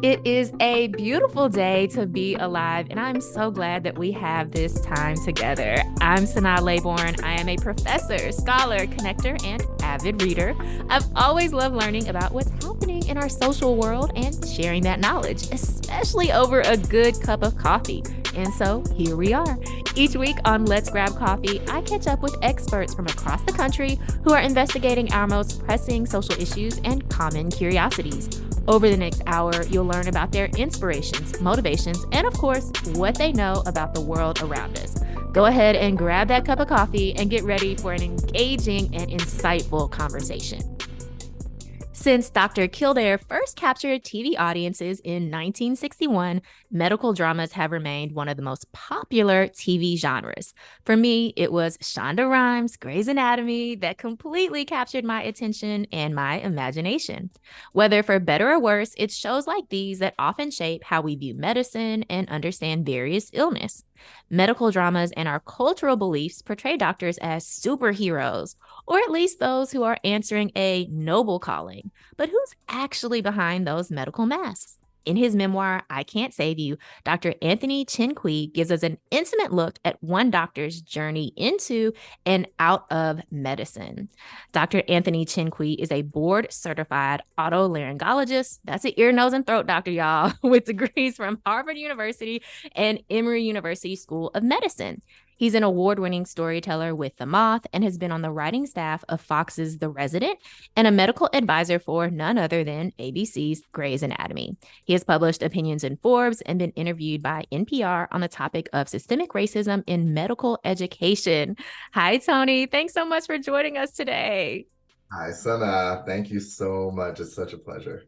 It is a beautiful day to be alive, and I'm so glad that we have this time together. I'm Sanaa Laybourne. I am a professor, scholar, connector, and avid reader. I've always loved learning about what's happening in our social world and sharing that knowledge, especially over a good cup of coffee. And so here we are. Each week on Let's Grab Coffee, I catch up with experts from across the country who are investigating our most pressing social issues and common curiosities. Over the next hour, you'll learn about their inspirations, motivations, and of course, what they know about the world around us. Go ahead and grab that cup of coffee and get ready for an engaging and insightful conversation. Since Dr. Kildare first captured TV audiences in 1961, medical dramas have remained one of the most popular TV genres. For me, it was Shonda Rhimes' Grey's Anatomy that completely captured my attention and my imagination. Whether for better or worse, it's shows like these that often shape how we view medicine and understand various illness. Medical dramas and our cultural beliefs portray doctors as superheroes, or at least those who are answering a noble calling. But who's actually behind those medical masks? In his memoir, I Can't Save You, Dr. Anthony Chin-Quee gives us an intimate look at one doctor's journey into and out of medicine. Dr. Anthony Chin-Quee is a board-certified otolaryngologist. That's an ear, nose, and throat doctor, y'all, with degrees from Harvard University and Emory University School of Medicine. He's an award-winning storyteller with The Moth and has been on the writing staff of Fox's The Resident and a medical advisor for none other than ABC's Grey's Anatomy. He has published opinions in Forbes and been interviewed by NPR on the topic of systemic racism in medical education. Hi, Tony. Thanks so much for joining us today. Hi, Sana. Thank you so much. It's such a pleasure.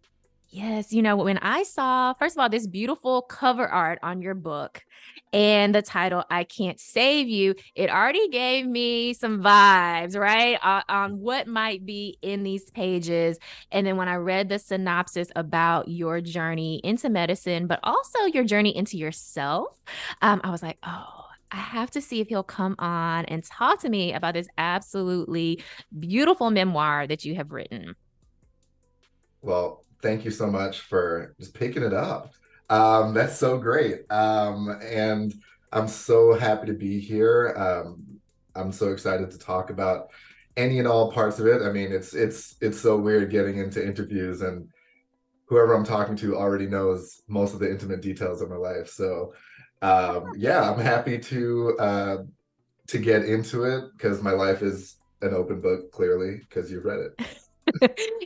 Yes, when I saw, first of all, this beautiful cover art on your book and the title, I Can't Save You, it already gave me some vibes, right? On what might be in these pages. And then when I read the synopsis about your journey into medicine, but also your journey into yourself, I was like, oh, I have to see if he'll come on and talk to me about this absolutely beautiful memoir that you have written. Well, thank you so much for just picking it up. That's so great. And I'm so happy to be here. I'm so excited to talk about any and all parts of it. I mean, it's so weird getting into interviews and whoever I'm talking to already knows most of the intimate details of my life. So yeah, I'm happy to get into it because my life is an open book, clearly, because you've read it.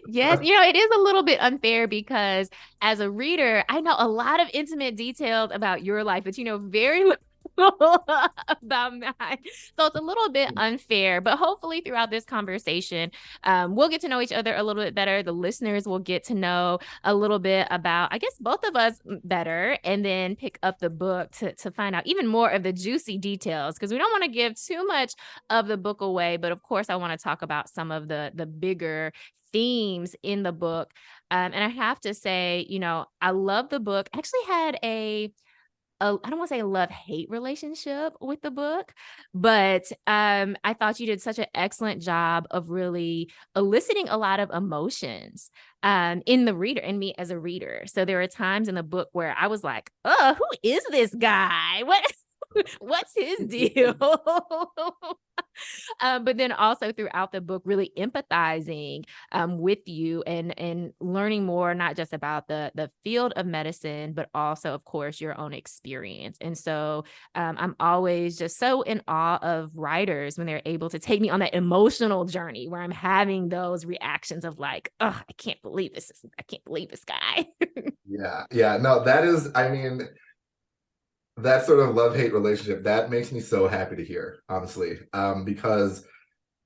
Yes, it is a little bit unfair because as a reader, I know a lot of intimate details about your life, but very little about mine. So it's a little bit unfair, but hopefully throughout this conversation, we'll get to know each other a little bit better. The listeners will get to know a little bit about, I guess, both of us better, and then pick up the book to find out even more of the juicy details because we don't want to give too much of the book away. But of course, I want to talk about some of the bigger themes in the book. And I have to say, I love the book. I actually had I don't want to say a love-hate relationship with the book, but I thought you did such an excellent job of really eliciting a lot of emotions in the reader and me as a reader. So there are times in the book where I was like, "Oh, who is this guy? What's his deal?" But then also throughout the book, really empathizing with you and learning more, not just about the field of medicine, but also, of course, your own experience. And so I'm always just so in awe of writers when they're able to take me on that emotional journey where I'm having those reactions of like, oh, I can't believe this. I can't believe this guy. Yeah. No, that is, I mean, that sort of love-hate relationship, that makes me so happy to hear, honestly, because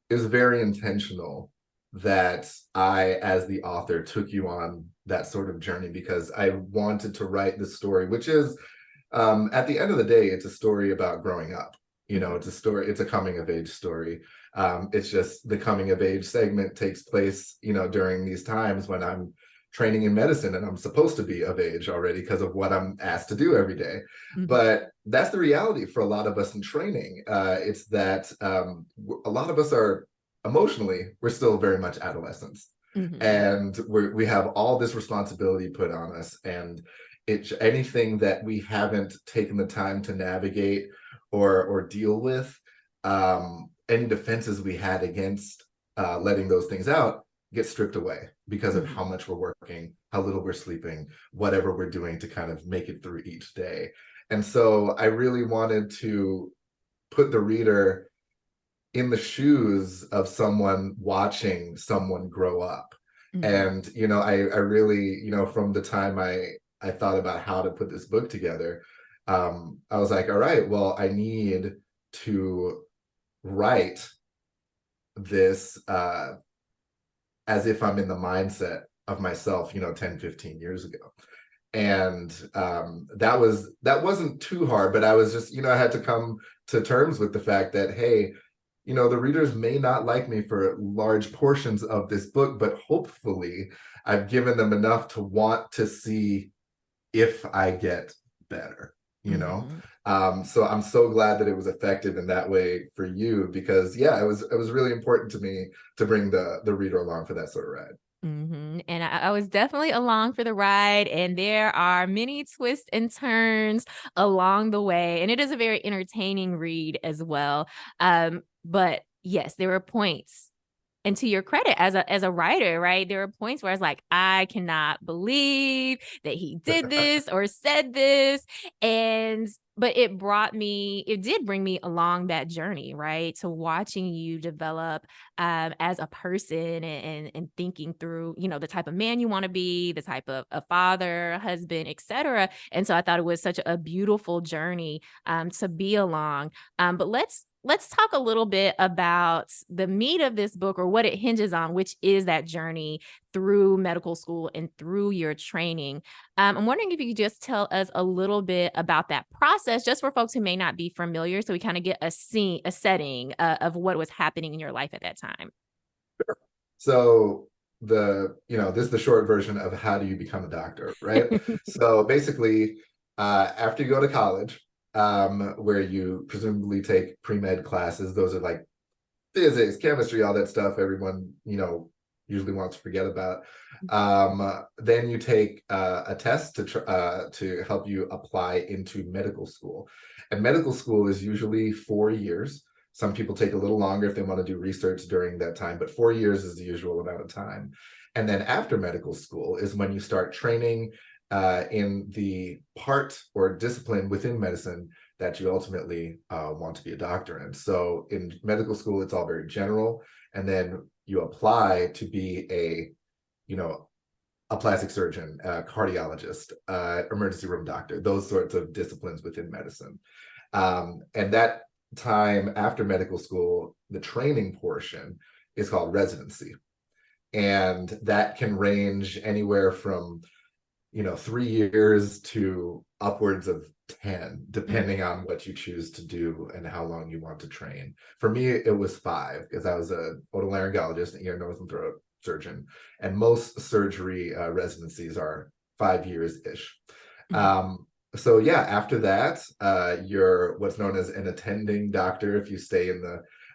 it was very intentional that I, as the author, took you on that sort of journey because I wanted to write the story, which is, at the end of the day, it's a story about growing up. It's a story, it's a coming of age story. It's just the coming of age segment takes place, during these times when I'm training in medicine and I'm supposed to be of age already because of what I'm asked to do every day. Mhm. But that's the reality for a lot of us in training. It's that a lot of us are emotionally, we're still very much adolescents. Mm-hmm. and we have all this responsibility put on us, and it's anything that we haven't taken the time to navigate or deal with, any defenses we had against letting those things out get stripped away because of how Mm-hmm. much we're working, how little we're sleeping, whatever we're doing to kind of make it through each day. And so I really wanted to put the reader in the shoes of someone watching someone grow up. Mm-hmm. And I really, from the time I thought about how to put this book together, I was like, all right, well, I need to write this as if I'm in the mindset of myself, 10, 15 years ago. And that wasn't too hard, but I was just, I had to come to terms with the fact that, hey, the readers may not like me for large portions of this book, but hopefully I've given them enough to want to see if I get better, you know? Mm-hmm. So I'm so glad that it was effective in that way for you, because yeah, it was really important to me to bring the reader along for that sort of ride. Mm-hmm. And I was definitely along for the ride, and there are many twists and turns along the way, and it is a very entertaining read as well. But yes, there were points, and to your credit as a writer, right? There are points where I was like, I cannot believe that he did this or said this. And but it did bring me along that journey, right? To watching you develop as a person, and thinking through, the type of man you want to be, the type of a father, husband, etc. And so I thought it was such a beautiful journey to be along. But let's talk a little bit about the meat of this book, or what it hinges on, which is that journey through medical school and through your training. I'm wondering if you could just tell us a little bit about that process, just for folks who may not be familiar, so we kind of get a setting of what was happening in your life at that time. So this is the short version of how do you become a doctor, right? So basically, after you go to college, where you presumably take pre-med classes, those are like physics, chemistry, all that stuff everyone, usually wants to forget about. Then you take a test to help you apply into medical school. And medical school is usually 4 years. Some people take a little longer if they want to do research during that time, but 4 years is the usual amount of time. And then after medical school is when you start training in the part or discipline within medicine that you ultimately want to be a doctor in. So in medical school, it's all very general, and then you apply to be a plastic surgeon, a cardiologist, emergency room doctor, those sorts of disciplines within medicine. And that time after medical school, the training portion is called residency. And that can range anywhere from 3 years to upwards of 10, depending on what you choose to do and how long you want to train. For me, it was 5, because I was a otolaryngologist, an ear, nose, and throat surgeon, and most surgery residencies are 5 years-ish. Mhm. So yeah, after that, you're what's known as an attending doctor if you stay in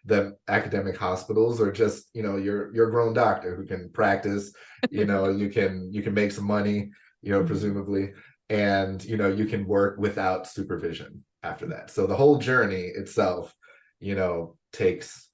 the academic hospitals, or just you're a grown doctor who can practice. You can make some money, Mhm. presumably, and you can work without supervision after that. So the whole journey itself, takes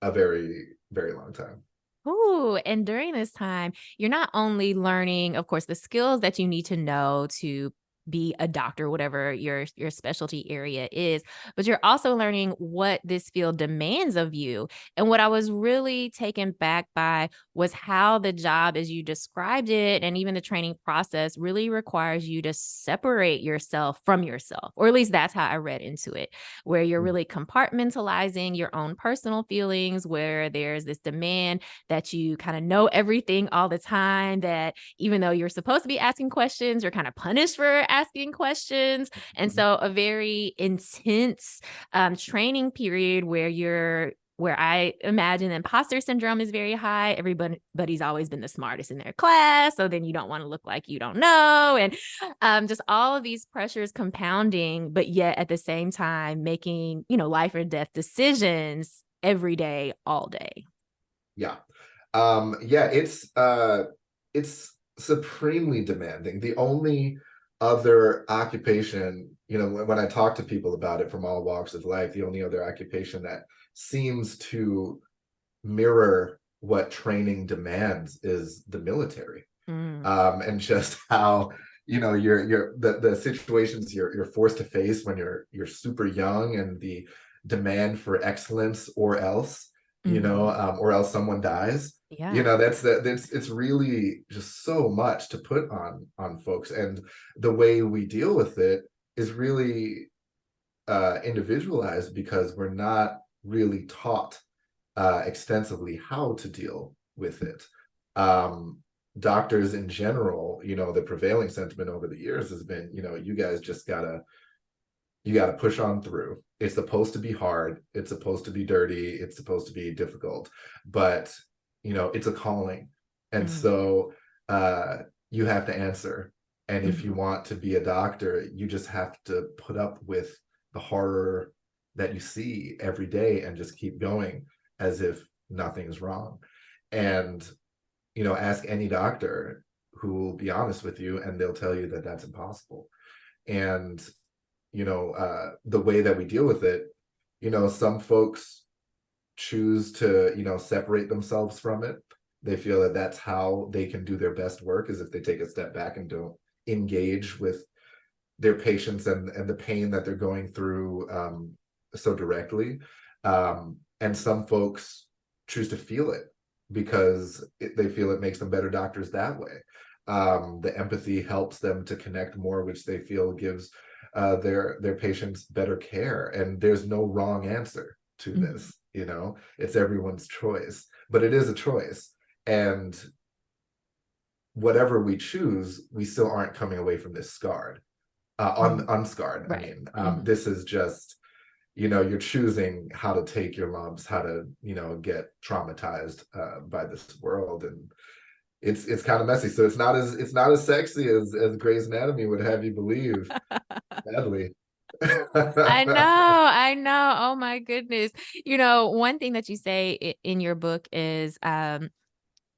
a very, very long time. Ooh, and during this time, you're not only learning, of course, the skills that you need to know to be a doctor, whatever your specialty area is, but you're also learning what this field demands of you. And what I was really taken back by was how the job, as you described it, and even the training process, really requires you to separate yourself from yourself, or at least that's how I read into it, where you're really compartmentalizing your own personal feelings, where there's this demand that you kind of know everything all the time, that even though you're supposed to be asking questions, you're kind of punished for asking questions. And so a very intense training period where I imagine imposter syndrome is very high. Everybody's always been the smartest in their class. So then you don't want to look like you don't know. And just all of these pressures compounding, but yet at the same time making, life or death decisions every day, all day. Yeah. Yeah, it's supremely demanding. The only other occupation, when I talk to people about it from all walks of life, the only other occupation that seems to mirror what training demands is the military. Mm. And just how you're the situations you're forced to face when you're super young, and the demand for excellence, or else someone dies. Yeah. That's it's really just so much to put on folks, and the way we deal with it is really individualized, because we're not really taught extensively how to deal with it. Doctors in general, the prevailing sentiment over the years has been, you guys just you gotta push on through. It's supposed to be hard. It's supposed to be dirty. It's supposed to be difficult, but it's a calling. And Mm. so you have to answer. And if you Mhm. want to be a doctor, you just have to put up with the horror that you see every day and just keep going as if nothing's wrong. And ask any doctor who will be honest with you, and they'll tell you that that's impossible. And the way that we deal with it, some folks choose to separate themselves from it. They feel that that's how they can do their best work, is if they take a step back and don't engage with their patients and the pain that they're going through so directly. And some folks choose to feel it, because they feel it makes them better doctors that way. The empathy helps them to connect more, which they feel gives their patients better care. And there's no wrong answer to Mhm. this. It's everyone's choice, but it is a choice. And whatever we choose, we still aren't coming away from this scarred, Mhm. unscarred. I Right. mean, Mhm. this is just, you're choosing how to take your lumps, how to, get traumatized by this world. And it's kind of messy. So it's not as sexy as Grey's Anatomy would have you believe, sadly. I know. Oh my goodness. One thing that you say in your book is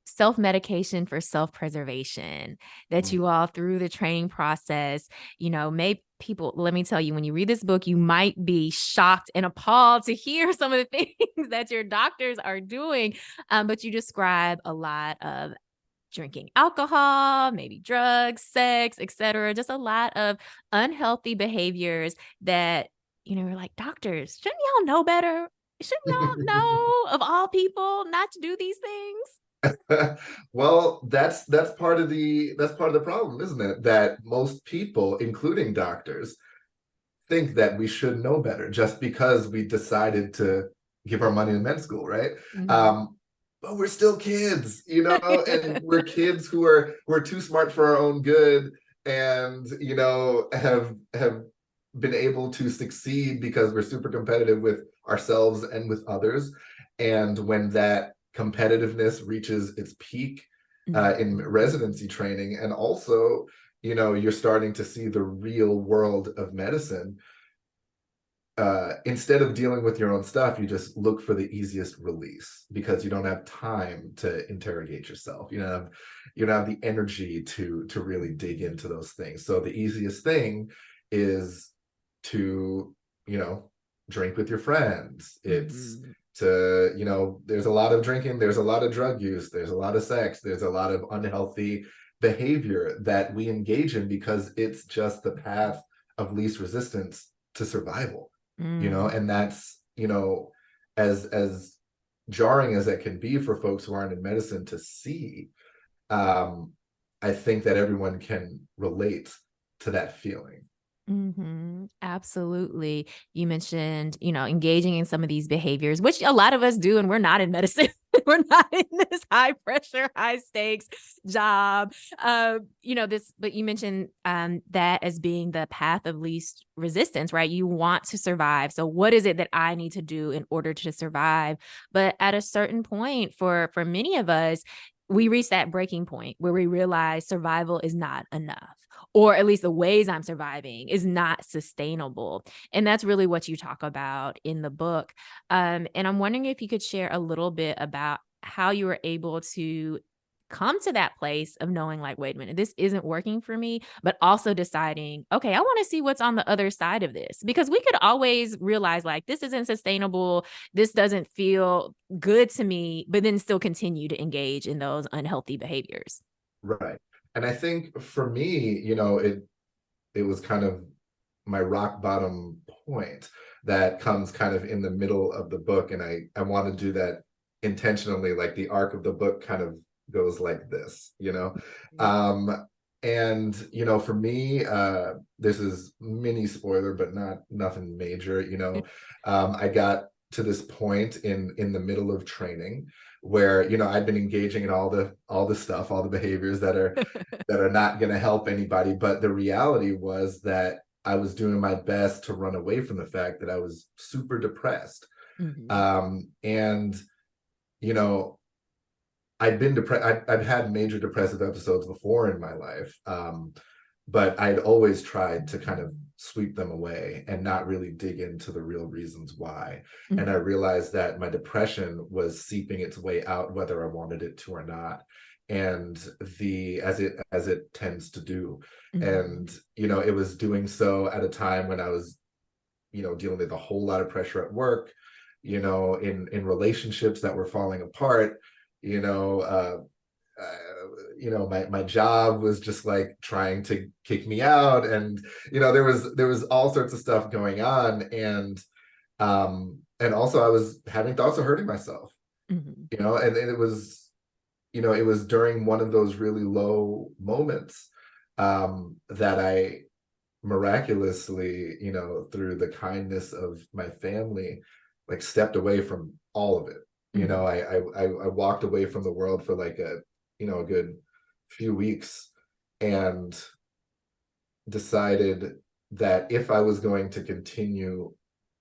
self-medication for self-preservation, that you all through the training process, may people, let me tell you, when you read this book, you might be shocked and appalled to hear some of the things that your doctors are doing. But you describe a lot of drinking alcohol, maybe drugs, sex, etc. Just a lot of unhealthy behaviors that, we're like, doctors, shouldn't y'all know better? Shouldn't y'all know of all people not to do these things? Well, that's part of the problem, isn't it? That most people, including doctors, think that we should know better just because we decided to give our money to med school, right? Mhm. But we're still kids, and we're kids who are too smart for our own good, and have been able to succeed because we're super competitive with ourselves and with others. And when that competitiveness reaches its peak in Mhm. residency training, and also you're starting to see the real world of medicine, instead of dealing with your own stuff, you just look for the easiest release, because you don't have time to interrogate yourself. You don't have the energy to really dig into those things. So the easiest thing is to, drink with your friends. It's Mhm. to, there's a lot of drinking, there's a lot of drug use, there's a lot of sex, there's a lot of unhealthy behavior that we engage in, because it's just the path of least resistance to survival. Mm. And that's, as jarring as it can be for folks who aren't in medicine to see. um I think that everyone can relate to that feeling. Mhm. Absolutely. You mentioned, engaging in some of these behaviors, which a lot of us do, and we're not in medicine. We're not in this high pressure, high stakes job. But you mentioned that as being the path of least resistance, right? You want to survive. So what is it that I need to do in order to survive? But at a certain point, for many of us, we reach that breaking point where we realize survival is not enough, or at least the ways I'm surviving is not sustainable. And that's really what you talk about in the book. And I'm wondering if you could share a little bit about how you were able to come to that place of knowing like, wait a minute, this isn't working for me, but also deciding, okay, I want to see what's on the other side of this. Because we could always realize like, this isn't sustainable. This doesn't feel good to me, but then still continue to engage in those unhealthy behaviors. Right. And I think for me, it was kind of my rock bottom point that comes kind of in the middle of the book. And I want to do that intentionally, like the arc of the book kind of goes like this. Um, and for me, this is mini spoiler, but nothing major. I got to this point in the middle of training where I'd been engaging in all the stuff, all the behaviors that are not going to help anybody. But the reality was that I was doing my best to run away from the fact that I was super depressed. Mhm. And, you know, I'd been depressed. I've had major depressive episodes before in my life. But I'd always tried to kind of sweep them away and not really dig into the real reasons why. And I Mhm. realized that my depression was seeping its way out, whether I wanted it to or not. And as it tends to do. Mhm. And, it was doing so at a time when I was, dealing with a whole lot of pressure at work, in relationships that were falling apart, you know, my job was just like trying to kick me out, and there was all sorts of stuff going on, and also I was having thoughts of hurting myself, Mhm. and it was during one of those really low moments that I miraculously, through the kindness of my family, like stepped away from all of it. Mhm. I walked away from the world for like a good few weeks, and decided that if I was going to continue,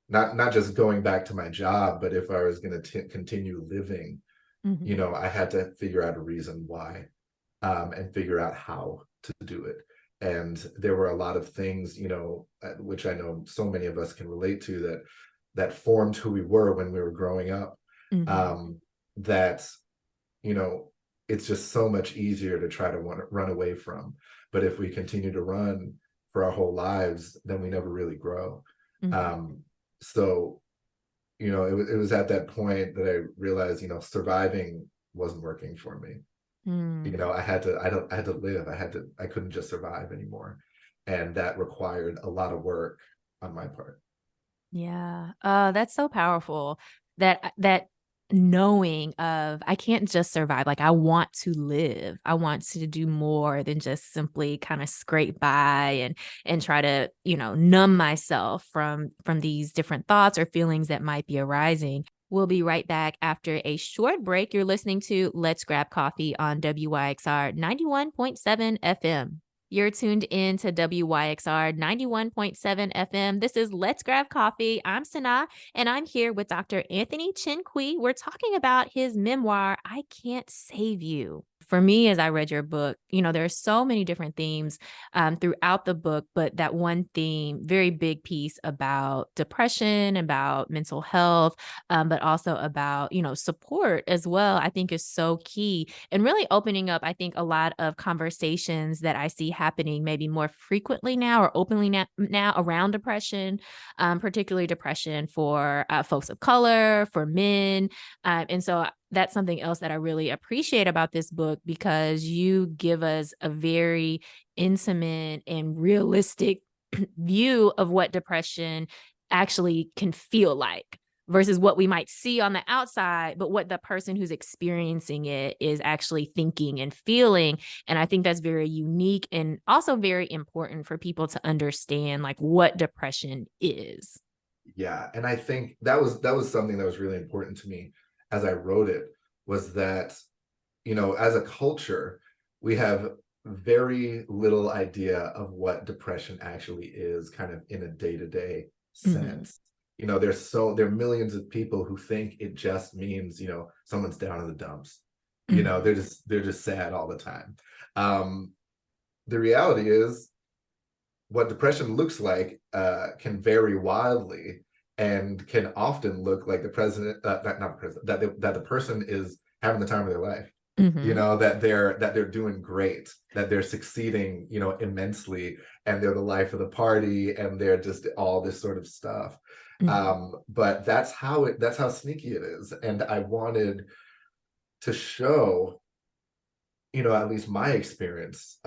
not just going back to my job, but if I was going to continue living, Mhm. I had to figure out a reason why, and figure out how to do it. And there were a lot of things, which I know so many of us can relate to, that formed who we were when we were growing up. Mhm. That you know it's just so much easier to try to want to run away from. But if we continue to run for our whole lives, then we never really grow. Mhm. So it was at that point that I realized surviving wasn't working for me. Mm. I had to live. I couldn't just survive anymore. And that required a lot of work on my part. Yeah. That's so powerful. That knowing of I can't just survive. Like I want to live. I want to do more than just simply kind of scrape by and try to, numb myself from these different thoughts or feelings that might be arising. We'll be right back after a short break. You're listening to Let's Grab Coffee on WYXR 91.7 FM. You're tuned in to WYXR 91.7 FM. This is Let's Grab Coffee. I'm Sana, and I'm here with Dr. Anthony Chin-Quee. We're talking about his memoir, I Can't Save You. For me, as I read your book, there are so many different themes throughout the book, but that one theme, very big piece about depression, about mental health, but also about, support as well, I think is so key and really opening up, I think, a lot of conversations that I see happening maybe more frequently now or openly now around depression, particularly depression for folks of color, for men. And so that's something else that I really appreciate about this book because you give us a very intimate and realistic view of what depression actually can feel like versus what we might see on the outside, but what the person who's experiencing it is actually thinking and feeling. And I think that's very unique and also very important for people to understand like what depression is. Yeah, and I think that was something that was really important to me as I wrote it, was that as a culture, we have very little idea of what depression actually is, kind of in a day-to-day Mhm. sense. There are millions of people who think it just means, someone's down in the dumps. Mhm. They're just sad all the time. Um, the reality is what depression looks like can vary wildly, and can often look like the president, not the president, that the person is having the time of their life. Mm-hmm. That they're doing great, that they're succeeding, immensely, and they're the life of the party, and they're just all this sort of stuff. Mm-hmm. But that's how sneaky it is. And I wanted to show, at least my experience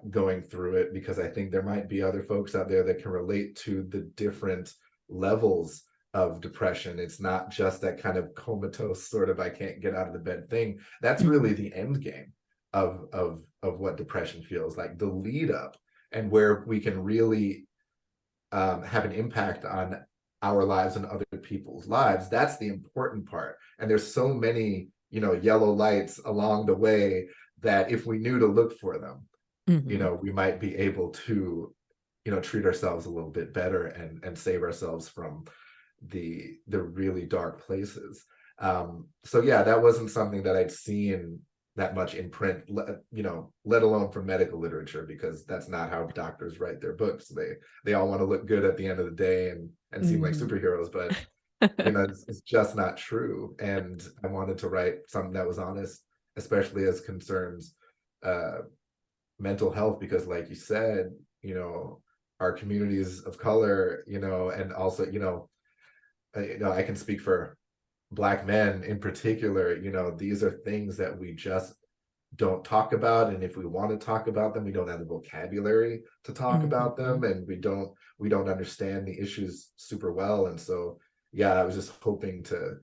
going through it, because I think there might be other folks out there that can relate to the different levels of depression. It's not just that kind of comatose sort of I can't get out of the bed thing. That's really the end game of what depression feels like, the lead up, and where we can really have an impact on our lives and other people's lives. That's the important part. And there's so many, yellow lights along the way, that if we knew to look for them, Mm-hmm. we might be able to, treat ourselves a little bit better, and save ourselves from the really dark places. So yeah, that wasn't something that I'd seen that much in print, let alone from medical literature, because that's not how doctors write their books. They all want to look good at the end of the day, and seem like Mm-hmm. superheroes, but it's just not true. And I wanted to write something that was honest, especially as concerns uh, mental health, because like you said, our communities of color, and also, I can speak for Black men in particular, these are things that we just don't talk about. And if we want to talk about them, we don't have the vocabulary to talk about Mm-hmm. them, and we don't understand the issues super well. And so yeah, I was just hoping to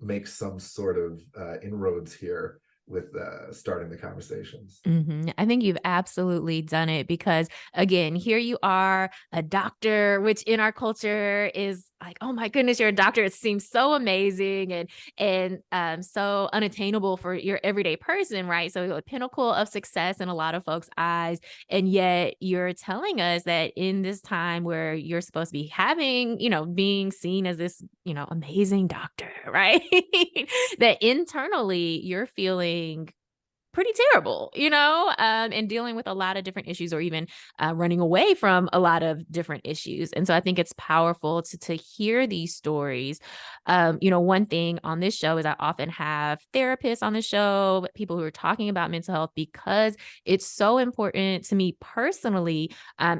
make some sort of inroads here with starting the conversations. Mm-hmm. I think you've absolutely done it because, again, here you are, a doctor, which in our culture is like, oh my goodness, you're a doctor. It seems so amazing and so unattainable for your everyday person, right? So the pinnacle of success in a lot of folks' eyes, and yet you're telling us that in this time where you're supposed to be having, being seen as this, amazing doctor, right? That internally you're feeling pretty terrible, and dealing with a lot of different issues, or even running away from a lot of different issues. And so I think it's powerful to hear these stories. One thing on this show is I often have therapists on the show, people who are talking about mental health, because it's so important to me personally,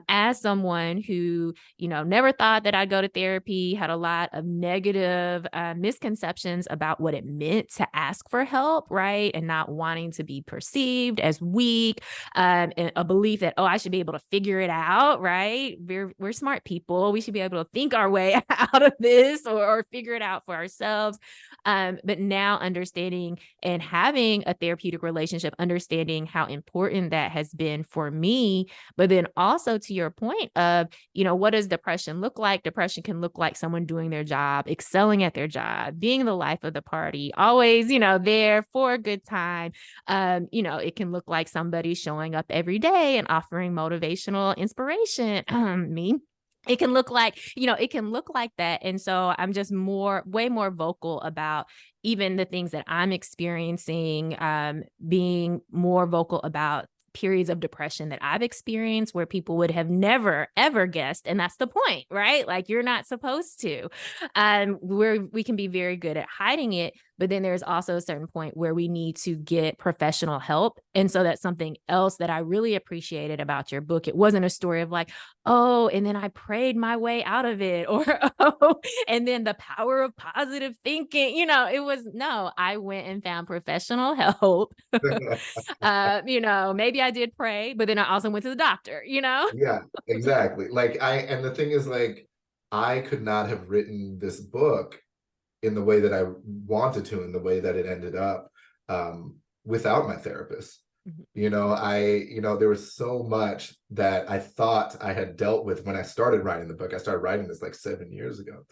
as someone who, never thought that I'd go to therapy, had a lot of negative misconceptions about what it meant to ask for help, right? And not wanting to be perceived as weak, and a belief that, oh, I should be able to figure it out, right? We're smart people. We should be able to think our way out of this, or figure it out for ourselves. But now understanding and having a therapeutic relationship, understanding how important that has been for me, but then also to your point of, what does depression look like? Depression can look like someone doing their job, excelling at their job, being the life of the party, always, there for a good time. It can look like somebody showing up every day and offering motivational inspiration. Me. It can look like, it can look like that. And so I'm just way more vocal about even the things that I'm experiencing, being more vocal about periods of depression that I've experienced where people would have never, ever guessed. And that's the point, right? Like, you're not supposed to. We can be very good at hiding it, but then there's also a certain point where we need to get professional help. And so that's something else that I really appreciated about your book. It wasn't a story of like, oh, and then I prayed my way out of it, or, oh, and then the power of positive thinking. It was, no, I went and found professional help. Maybe I did pray, but then I also went to the doctor. Yeah, exactly. And the thing is, like, I could not have written this book in the way that I wanted to, in the way that it ended up, without my therapist. Mhm. There was so much that I thought I had dealt with when I started writing the book. I started writing this like 7 years ago.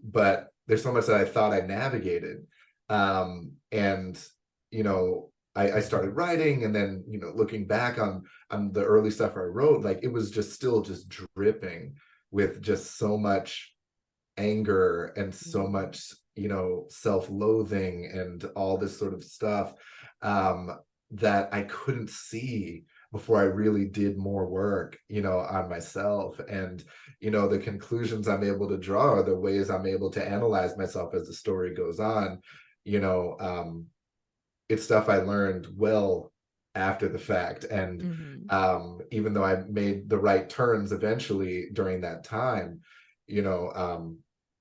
But there's so much that I thought I navigated. And, I started writing, and then, looking back on the early stuff I wrote, like, it was just still just dripping with just so much anger, and so Mhm. much, self-loathing, and all this sort of stuff, that I couldn't see before I really did more work, on myself. And, the conclusions I'm able to draw are the ways I'm able to analyze myself as the story goes on. you know um it's stuff I learned well after the fact. And Mm-hmm. even though I made the right turns eventually during that time, you know,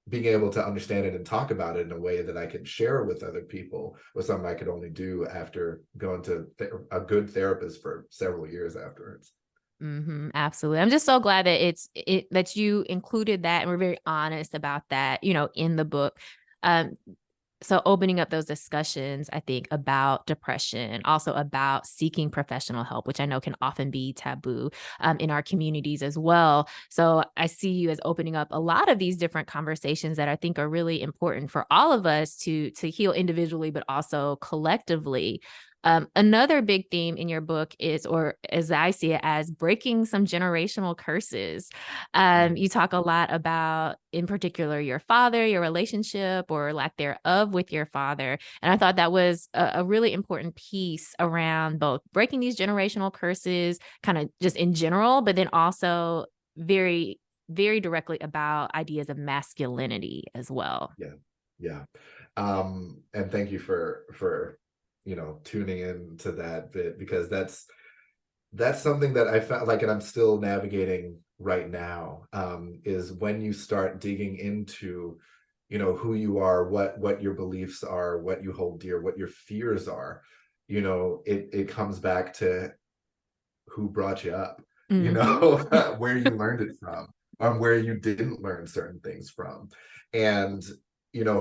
being able to understand it and talk about it in a way that I could share with other people was something I could only do after going to a good therapist for several years afterwards. Mm-hmm, absolutely. I'm just so glad that that you included that and we're very honest about that, in the book. Um, so opening up those discussions, I think, about depression, also about seeking professional help, which I know can often be taboo in our communities as well. So I see you as opening up a lot of these different conversations that I think are really important for all of us to heal individually, but also collectively. Another big theme in your book is, or as I see it, as breaking some generational curses. Mm. You talk a lot about, in particular, your father, your relationship or lack thereof with your father. And I thought that was a really important piece around both breaking these generational curses, kind of just in general, but then also very, very directly about ideas of masculinity as well. Yeah, yeah. And thank you for tuning in to that bit, because that's something that I felt like, and I'm still navigating right now, is when you start digging into, who you are, what your beliefs are, what you hold dear, what your fears are, it comes back to who brought you up, Mm-hmm. where you learned it from, where you didn't learn certain things from. And,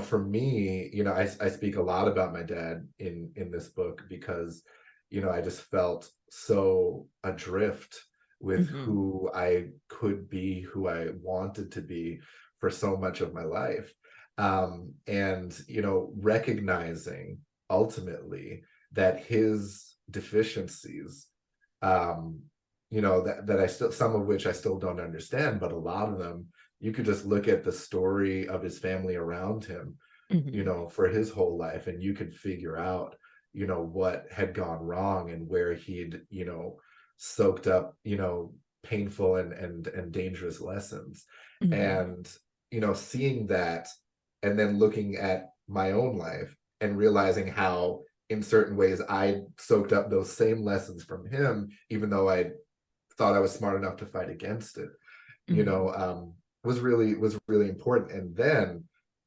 for me, I speak a lot about my dad in this book because, I just felt so adrift with Mm-hmm. who I could be, who I wanted to be for so much of my life. And, recognizing ultimately that his deficiencies, um, that I still, some of which I still don't understand, but a lot of them, you could just look at the story of his family around him, Mm-hmm. for his whole life, and you could figure out, what had gone wrong and where he'd, soaked up, painful and dangerous lessons. Mm-hmm. And, seeing that and then looking at my own life and realizing how in certain ways I soaked up those same lessons from him, even though I thought I was smart enough to fight against it, you Mm-hmm. know, um, was really important. And then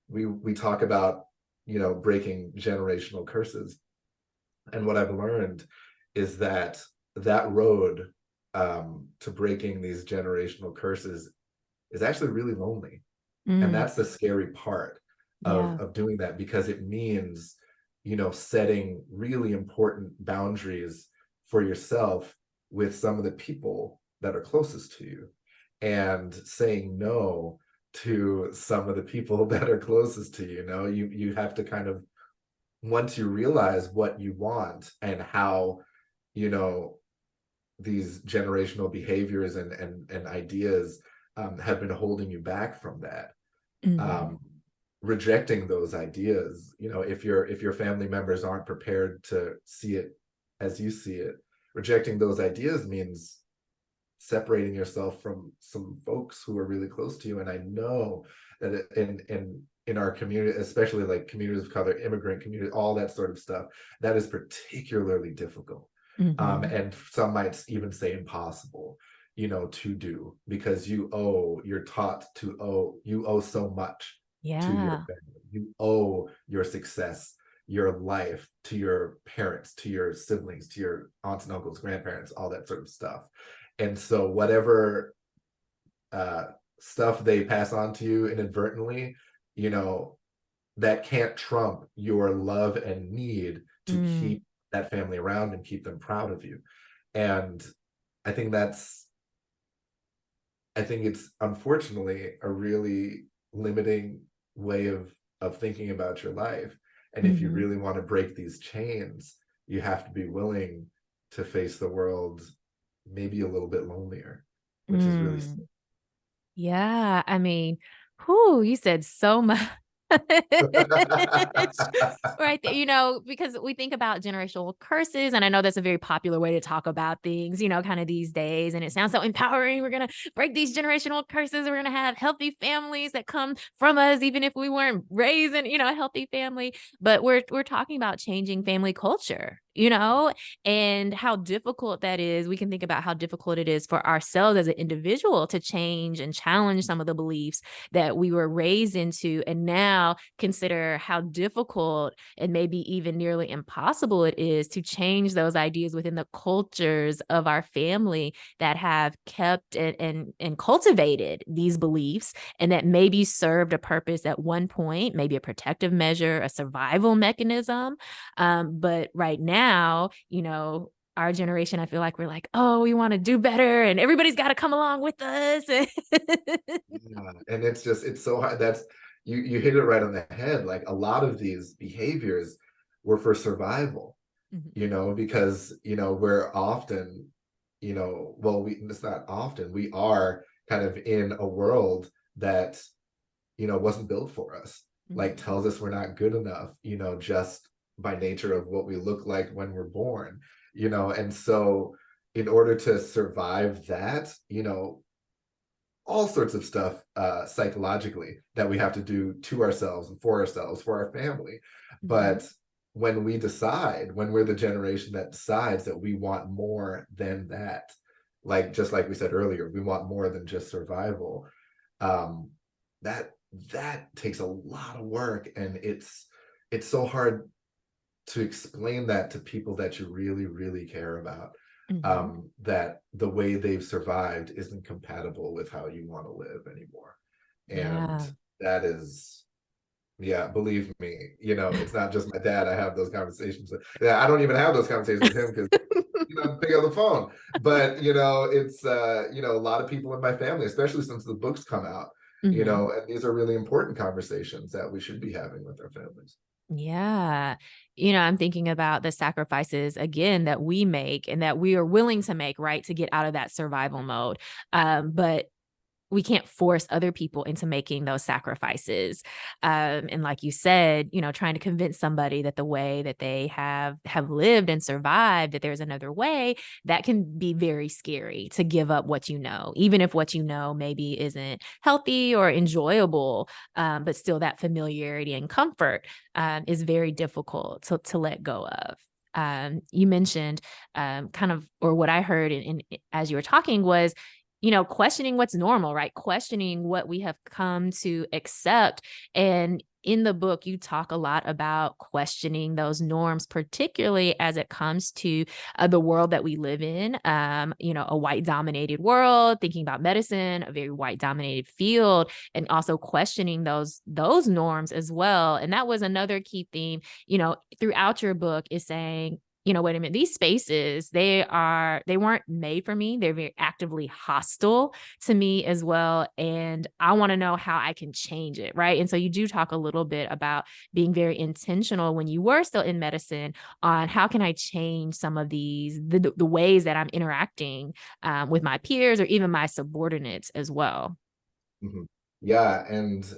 we talk about, breaking generational curses. And what I've learned is that that road, to breaking these generational curses is actually really lonely. And Mm, that's the scary part yeah. of doing that, because it means, setting really important boundaries for yourself with some of the people that are closest to you, and saying no to some of the people that are closest to you. You have to kind of, once you realize what you want and how, you know these generational behaviors and ideas, have been holding you back from that, Mhm. um, rejecting those ideas. If your family members aren't prepared to see it as you see it, rejecting those ideas means separating yourself from some folks who are really close to you. And I know that in our community, especially like communities of color, immigrant community, all that sort of stuff, that is particularly difficult. Mhm. And some might even say impossible, to do, because you're taught to you owe so much to your Yeah. family. You owe your success, your life, to your parents, to your siblings, to your aunts and uncles, grandparents, all that sort of stuff. And so whatever, uh, stuff they pass on to you inadvertently, you know, that can't trump your love and need to Mm. keep that family around and keep them proud of you. And I think that's, I think it's unfortunately a really limiting way of thinking about your life. And if you Mhm. really want to break these chains, you have to be willing to face the world maybe a little bit lonelier, which is really. Mm. Yeah, I mean, whoo, you said so much. Right there, because we think about generational curses, and I know that's a very popular way to talk about things, kind of these days, and it sounds so empowering. We're gonna break these generational curses. We're gonna have healthy families that come from us, even if we weren't raised in, a healthy family. But we're talking about changing family culture, and how difficult that is. We can think about how difficult it is for ourselves as an individual to change and challenge some of the beliefs that we were raised into, and now consider how difficult and maybe even nearly impossible it is to change those ideas within the cultures of our family that have kept and cultivated these beliefs, and that maybe served a purpose at one point, maybe a protective measure, a survival mechanism. But right now, our generation, I feel like we're like, oh, we want to do better, and everybody's got to come along with us. Yeah, and it's so hard. That's you hit it right on the head. Like a lot of these behaviors were for survival, Mhm. because we're often, well, it's not often, we are kind of in a world that wasn't built for us, like Mhm. tells us we're not good enough, just by nature of what we look like when we're born, and so in order to survive that, all sorts of stuff psychologically that we have to do to ourselves and for our family. Mhm. But when we're the generation that decides that we want more than that, like just like we said earlier, we want more than just survival. um that that takes a lot of work, and it's so hard to explain that to people that you really, really care about, Mhm. that the way they've survived isn't compatible with how you want to live anymore. And Yeah. that is, yeah, believe me, it's not just my dad. I have those conversations. Yeah, I don't even have those conversations with him because pick up the phone. But it's a lot of people in my family, especially since the books come out, Mhm. and these are really important conversations that we should be having with our families. Yeah. I'm thinking about the sacrifices again that we make and that we are willing to make, right, to get out of that survival mode. But we can't force other people into making those sacrifices. And like you said, trying to convince somebody that the way that they have lived and survived, that there's another way, that can be very scary to give up what even if what maybe isn't healthy or enjoyable. But still that familiarity and comfort is very difficult to let go of. You mentioned kind of, or what I heard as you were talking was, questioning what's normal, right? Questioning what we have come to accept. And in the book, you talk a lot about questioning those norms, particularly as it comes to the world that we live in, a white dominated world, thinking about medicine, a very white dominated field, and also questioning those norms as well. And that was another key theme, throughout your book, is saying, wait a minute, these spaces, they weren't made for me. They're very actively hostile to me as well. And I want to know how I can change it. Right. And so you do talk a little bit about being very intentional when you were still in medicine on how can I change some of the ways that I'm interacting with my peers or even my subordinates as well. Mhm. Yeah, and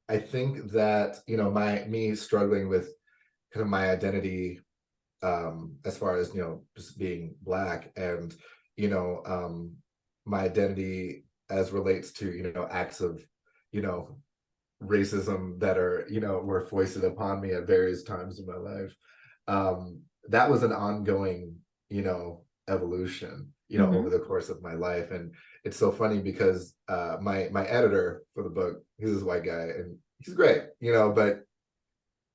I think that, my me struggling with kind of my identity, as far as, just being Black, and, you know, um, my identity as relates to, acts of, you know, racism that are, were foisted upon me at various times in my life. That was an ongoing, evolution, over Hmm. the course of my life. And it's so funny because my editor for the book, he's this white guy and he's great, but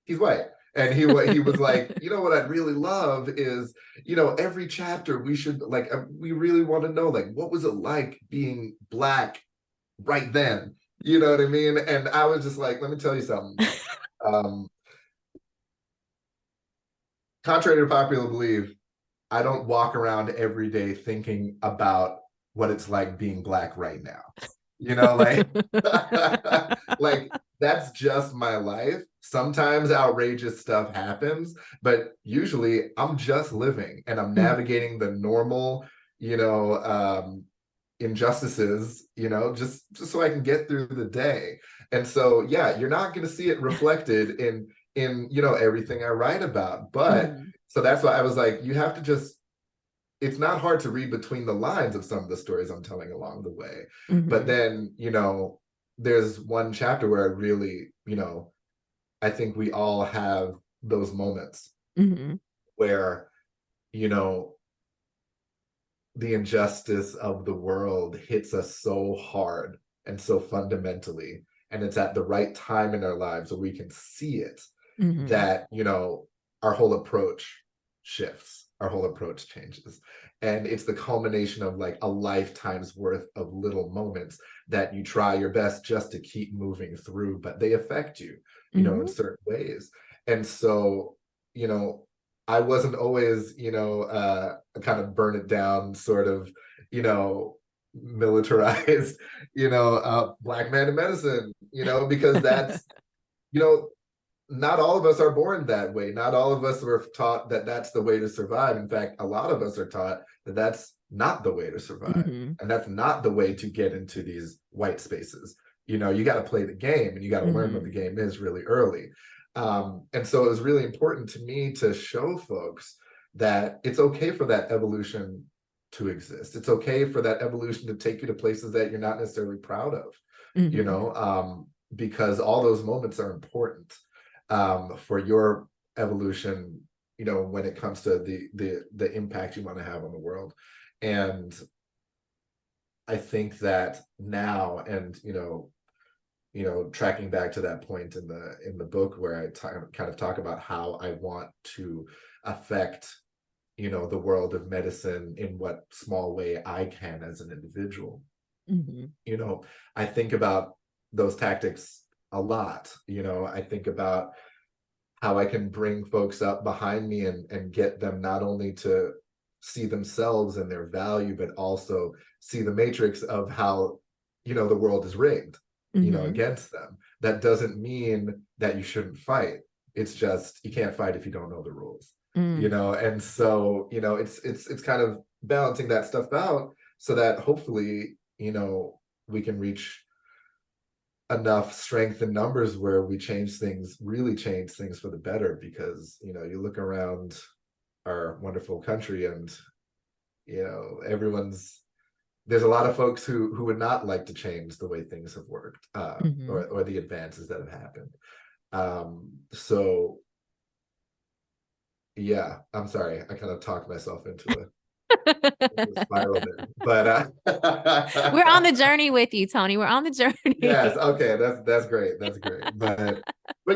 he's white. And he was like, what I'd really love is, every chapter we should like we really want to know, like, what was it like being Black right then? You know what I mean? And I was just like, let me tell you something. Um, Contrary to popular belief, I don't walk around every day thinking about what it's like being Black right now. Like, like that's just my life. Sometimes outrageous stuff happens, but usually I'm just living and I'm navigating the normal, you know, um, injustices, just so I can get through the day. And so, yeah, you're not going to see it reflected in everything I write about. But Mm-hmm. so that's why I was like, you have to just, it's not hard to read between the lines of some of the stories I'm telling along the way. But Mm-hmm. then, there's one chapter where I really, I think we all have those moments Mm-hmm. where, you know, the injustice of the world hits us so hard and so fundamentally, and it's at the right time in our lives where we can see it, Mm-hmm. that our whole approach shifts, our whole approach changes. And it's the culmination of like a lifetime's worth of little moments that you try your best just to keep moving through, but they affect you, in Mm-hmm. certain ways. And so, I wasn't always, a kind of burn it down sort of, militarized, black man in medicine, because that's, you know, not all of us are born that way. Not all of us were taught that that's the way to survive. In fact, a lot of us are taught that that's not the way to survive. Mm-hmm. And that's not the way to get into these white spaces. You got to play the game, and you got to learn what the Mm-hmm. game is really early. And so it was really important to me to show folks that it's okay for that evolution to exist. It's okay for that evolution to take you to places that you're not necessarily proud of, Mm-hmm. because all those moments are important, for your evolution, when it comes to the impact you want to have on the world. And I think that now, and tracking back to that point in the book where I kind of talk about how I want to affect the world of medicine in what small way I can as an individual. Mm-hmm. I think about those tactics a lot. I think about how I can bring folks up behind me and get them not only to see themselves and their value, but also see the matrix of how, the world is rigged, Mm-hmm. against them. That doesn't mean that you shouldn't fight. It's just, you can't fight if you don't know the rules, Mm-hmm. and so, it's kind of balancing that stuff out so that hopefully, we can reach enough strength in numbers where we really change things for the better. Because you look around our wonderful country, and everyone's there's a lot of folks who would not like to change the way things have worked, Mm-hmm. or the advances that have happened. So yeah, I'm sorry, I kind of talked myself into a spiral there, but We're on the journey with you, Tony. We're on the yes, journey. okay, that's great, but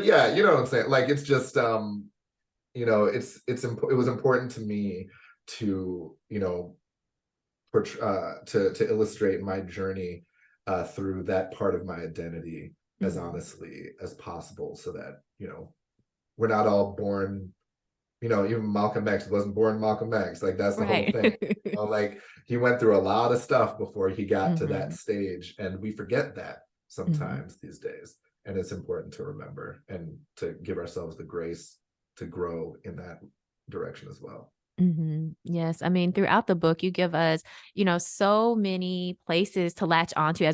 yeah, you know what I'm saying. Like, it's just, it was important to me to, to illustrate my journey, through that part of my identity as Mm-hmm. honestly as possible, so that we're not all born, even Malcolm X wasn't born Malcolm X. Like, that's the whole Right. thing. Like, he went through a lot of stuff before he got to that Mm-hmm. stage, and we forget that Mm-hmm. sometimes these days. And it's important to remember and to give ourselves the grace to grow in that direction as well. Mm-hmm. Yes. I mean, throughout the book, you give us, so many places to latch onto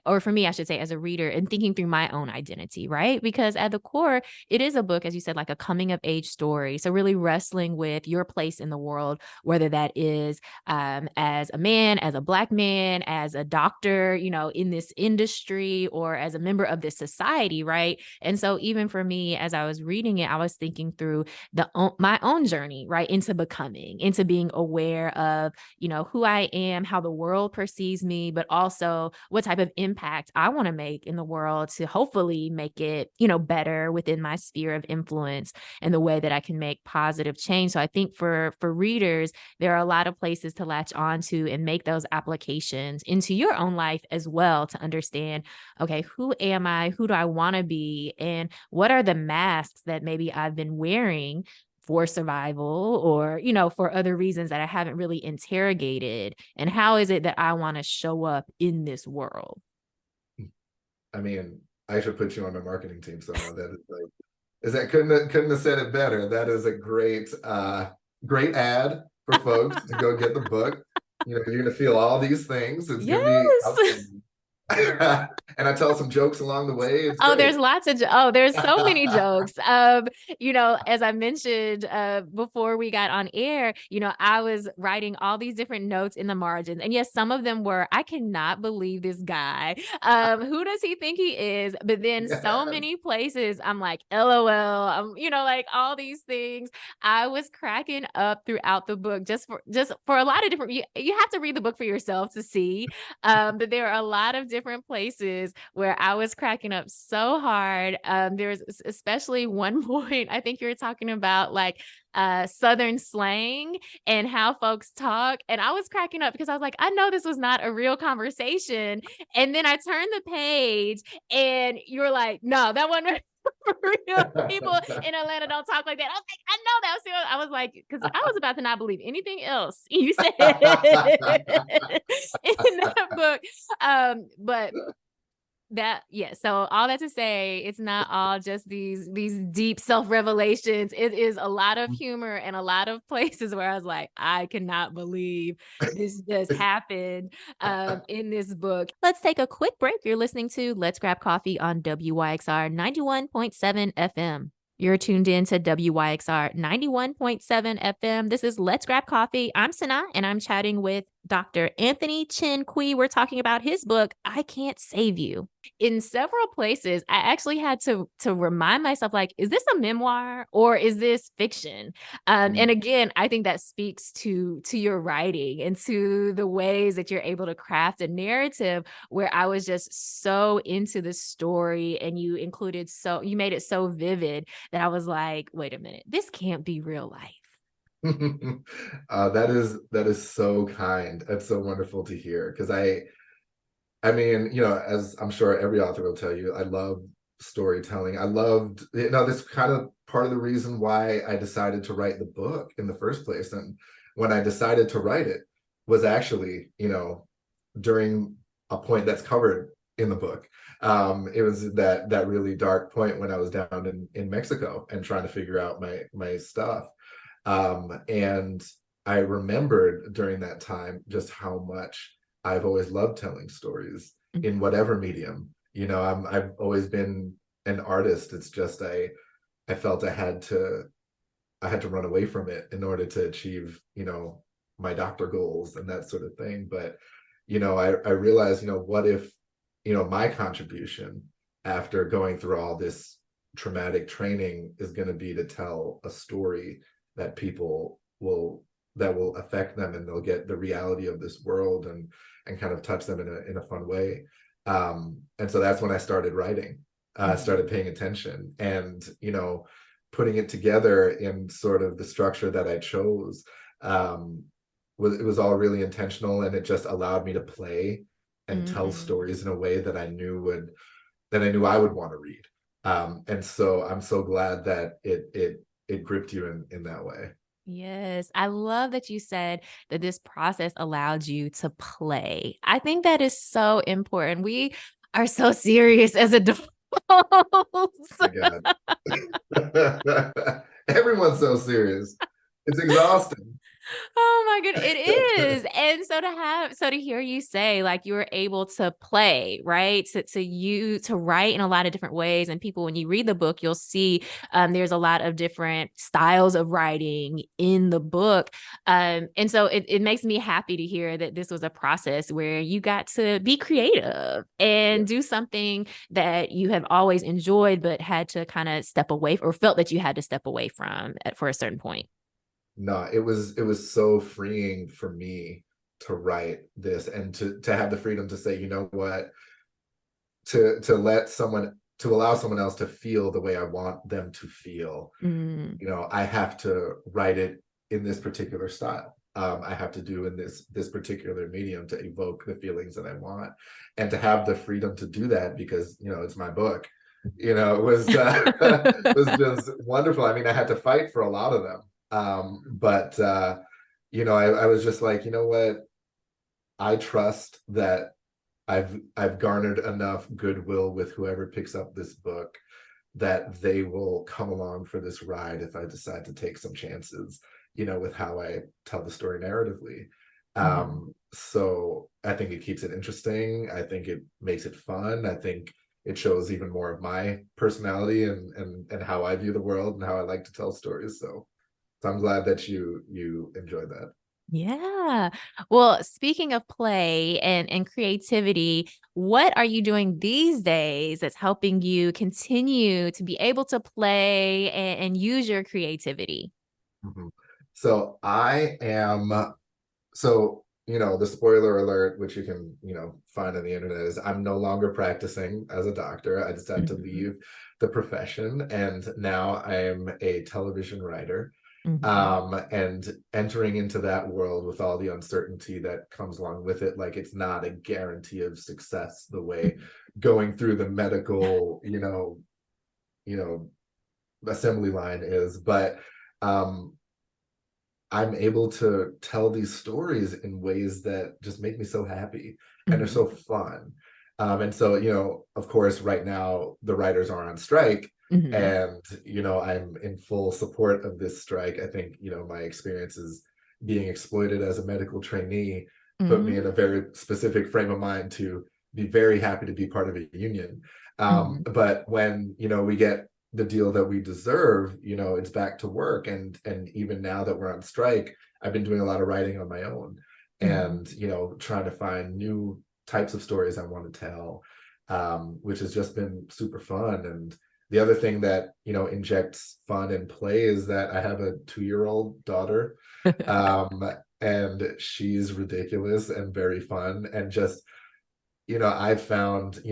or for me, I should say, as a reader and thinking through my own identity, right? Because at the core, it is a book, as you said, like a coming of age story. So really wrestling with your place in the world, whether that is as a man, as a Black man, as a doctor, in this industry, or as a member of this society, right? And so even for me, as I was reading it, I was thinking through my own journey, right, into becoming, into being aware of, who I am, how the world perceives me, but also what type of impact I want to make in the world to hopefully make it, better within my sphere of influence and the way that I can make positive change. So I think for readers, there are a lot of places to latch onto and make those applications into your own life as well, to understand, okay, who am I? Who do I want to be? And what are the masks that maybe I've been wearing for survival, or, for other reasons that I haven't really interrogated? And how is it that I want to show up in this world? I mean, I should put you on the marketing team somehow. That is like, couldn't have said it better. That is a great ad for folks to go get the book. You're gonna feel all these things. It's gonna be Yes. outstanding. And I tell some jokes along the way. It's Oh, great. there's lots of there's so many jokes. As I mentioned before we got on air, I was writing all these different notes in the margins. And yes, some of them were, I cannot believe this guy. Who does he think he is? But then so Yes. many places I'm like, LOL, like all these things. I was cracking up throughout the book just for a lot of different you have to read the book for yourself to see. But there are a lot of different places where I was cracking up so hard. There's especially one point, I think you were talking about like Southern slang and how folks talk. And I was cracking up because I was like, I know this was not a real conversation. And then I turned the page and you're like, no, that one real people in Atlanta don't talk like that. I was like, I know that. So I was like, because I was about to not believe anything else you said in that book. But yeah, so all that to say, it's not all just these deep self-revelations. It is a lot of humor and a lot of places where I was like, I cannot believe this just happened in this book. Let's take a quick break. You're listening to Let's Grab Coffee on WYXR 91.7 FM. You're tuned in to WYXR 91.7 FM. This is Let's Grab Coffee. I'm Sana, and I'm chatting with Dr. Anthony Chin-Quee. We're talking about his book, I Can't Save You. In several places, I actually had to remind myself, like, is this a memoir or is this fiction? And again, I think that speaks to your writing and to the ways that you're able to craft a narrative where I was just so into the story and you made it so vivid that I was like, wait a minute, this can't be real life. That is so kind. That's so wonderful to hear. Because I mean, as I'm sure every author will tell you, I love storytelling. I loved, this kind of part of the reason why I decided to write the book in the first place. And when I decided to write it was actually, during a point that's covered in the book. It was that really dark point when I was down in Mexico and trying to figure out my stuff. And I remembered during that time just how much I've always loved telling stories in whatever medium. I've always been an artist. It's just I felt I had to run away from it in order to achieve, my doctor goals and that sort of thing. But, I realized, what if, my contribution after going through all this traumatic training is going to be to tell a story that that will affect them, and they'll get the reality of this world and kind of touch them in a fun way. And so that's when I started writing, started paying attention, and putting it together in sort of the structure that I chose. It was all really intentional, and it just allowed me to play and tell stories in a way that I knew I would want to read. And so I'm so glad that it gripped you in that way. Yes, I love that you said that this process allowed you to play. I think that is so important. We are so serious as adults. My God. Everyone's so serious. It's exhausting. Oh my goodness, it is. And so to hear you say like you were able to play, right? To write in a lot of different ways. And people, when you read the book, you'll see there's a lot of different styles of writing in the book. And so it makes me happy to hear that this was a process where you got to be creative and do something that you have always enjoyed, but had to kind of step away or felt that you had to step away from for a certain point. No, it was so freeing for me to write this and to have the freedom to say, you know what, to allow someone else to feel the way I want them to feel. I have to write it in this particular style. I have to do in this particular medium to evoke the feelings that I want, and to have the freedom to do that because it's my book. It was it was just wonderful. I mean, I had to fight for a lot of them. But I was just like, you know what? I trust that I've garnered enough goodwill with whoever picks up this book that they will come along for this ride if I decide to take some chances, with how I tell the story narratively. Mhm. So I think it keeps it interesting. I think it makes it fun. I think it shows even more of my personality and how I view the world and how I like to tell stories. So I'm glad that you enjoy that. Yeah. Well, speaking of play and creativity, what are you doing these days that's helping you continue to be able to play and use your creativity? Mhm. So I am so the spoiler alert, which you can find on the internet, is I'm no longer practicing as a doctor. I decided to Mhm. leave the profession, and now I'm a television writer, Mhm. and entering into that world with all the uncertainty that comes along with it. Like, it's not a guarantee of success the way going through the medical you know assembly line is, but um I'm able to tell these stories in ways that just make me so happy and are Mhm. so fun. And so, of course, right now the writers are on strike, Mhm. and I'm in full support of this strike. I think my experiences being exploited as a medical trainee put me in a Mhm. very specific frame of mind to be very happy to be part of a union. Mhm. But when we get the deal that we deserve, it's back to work. And even now that we're on strike, I've been doing a lot of writing on my own, Mhm. and trying to find new types of stories I want to tell, which has just been super fun. And the other thing that injects fun and play is that I have a 2-year-old daughter, um, and she's ridiculous and very fun. And just I've found,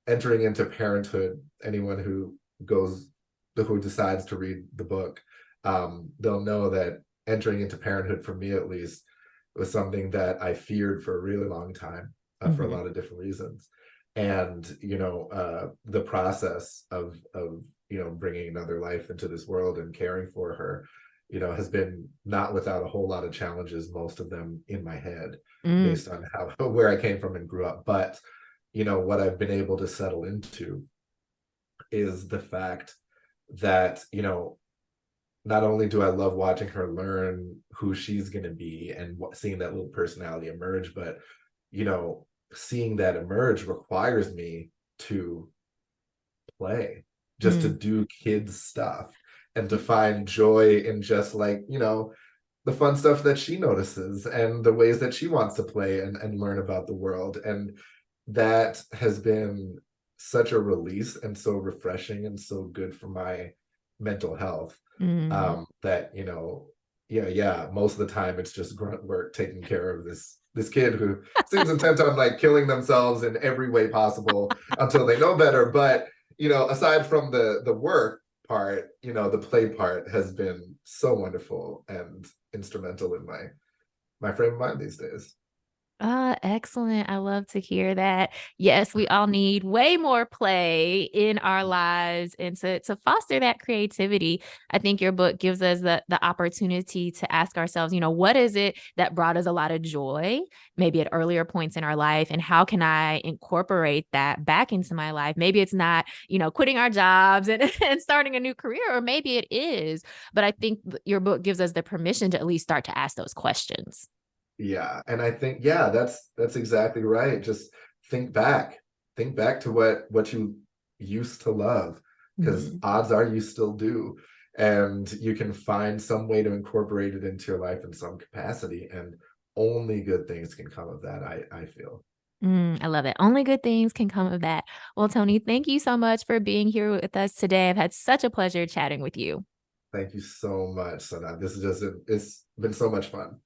entering into parenthood, anyone goes, who decides to read the book, they'll know that entering into parenthood, for me at least, was something that I feared for a really long time, for a Mhm. lot of different reasons. And, the process of, bringing another life into this world and caring for her, has been not without a whole lot of challenges, most of them in my head, Mm. based on how where I came from and grew up. But what I've been able to settle into is the fact that not only do I love watching her learn who she's going to be and seeing that little personality emerge, but you know seeing that emerge requires me to play, just to Mm. do kids stuff, and to find joy in just, like, the fun stuff that she notices and the ways that she wants to play and learn about the world. And that has been such a release and so refreshing and so good for my mental health, Mm. that yeah, most of the time it's just grunt work taking care of this kid who seems intent on, like, killing themselves in every way possible until they know better. But aside from the work part, the play part has been so wonderful and instrumental in my frame of mind these days. Excellent. I love to hear that. Yes, we all need way more play in our lives and to foster that creativity. I think your book gives us the opportunity to ask ourselves, what is it that brought us a lot of joy, maybe at earlier points in our life, and how can I incorporate that back into my life? Maybe it's not, quitting our jobs and, and starting a new career, or maybe it is. But I think your book gives us the permission to at least start to ask those questions. Yeah, and I think, yeah, that's exactly right. Just think back. Think back to what you used to love, because Mhm. odds are you still do. And you can find some way to incorporate it into your life in some capacity, and only good things can come of that, I feel. I love it. Only good things can come of that. Well, Tony, thank you so much for being here with us today. I've had such a pleasure chatting with you. Thank you so much, Sana. This is just it's been so much fun.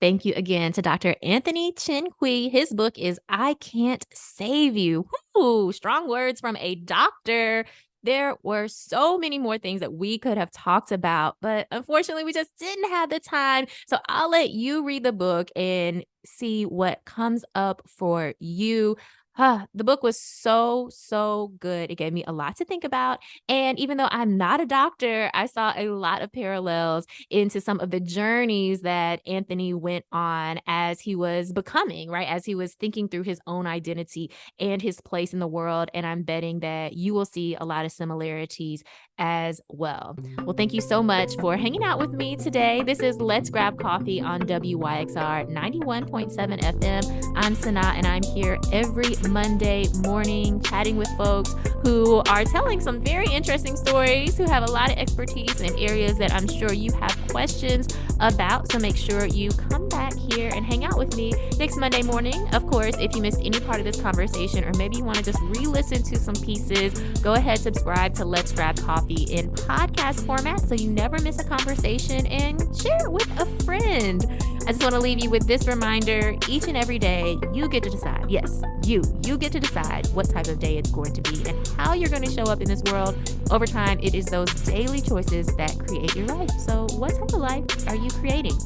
Thank you again to Dr. Anthony Chin-Quee. His book is I Can't Save You. Whoo, strong words from a doctor. There were so many more things that we could have talked about, but unfortunately, we just didn't have the time. So I'll let you read the book and see what comes up for you. The book was so, so good. It gave me a lot to think about. And even though I'm not a doctor, I saw a lot of parallels into some of the journeys that Anthony went on as he was becoming, right? As he was thinking through his own identity and his place in the world. And I'm betting that you will see a lot of similarities as well. Well, thank you so much for hanging out with me today. This is Let's Grab Coffee on WYXR 91.7 FM. I'm Sanaa, and I'm here every Monday morning chatting with folks who are telling some very interesting stories, who have a lot of expertise in areas that I'm sure you have questions about. So make sure you come back here and hang out with me next Monday morning. Of course, if you missed any part of this conversation, or maybe you want to just re-listen to some pieces, go ahead, subscribe to Let's Grab Coffee in podcast format so you never miss a conversation, and share it with a friend. I just want to leave you with this reminder: each and every day, you get to decide. Yes, you get to decide what type of day it's going to be and how you're going to show up in this world. Over time, it is those daily choices that create your life. So what type of life are you creating?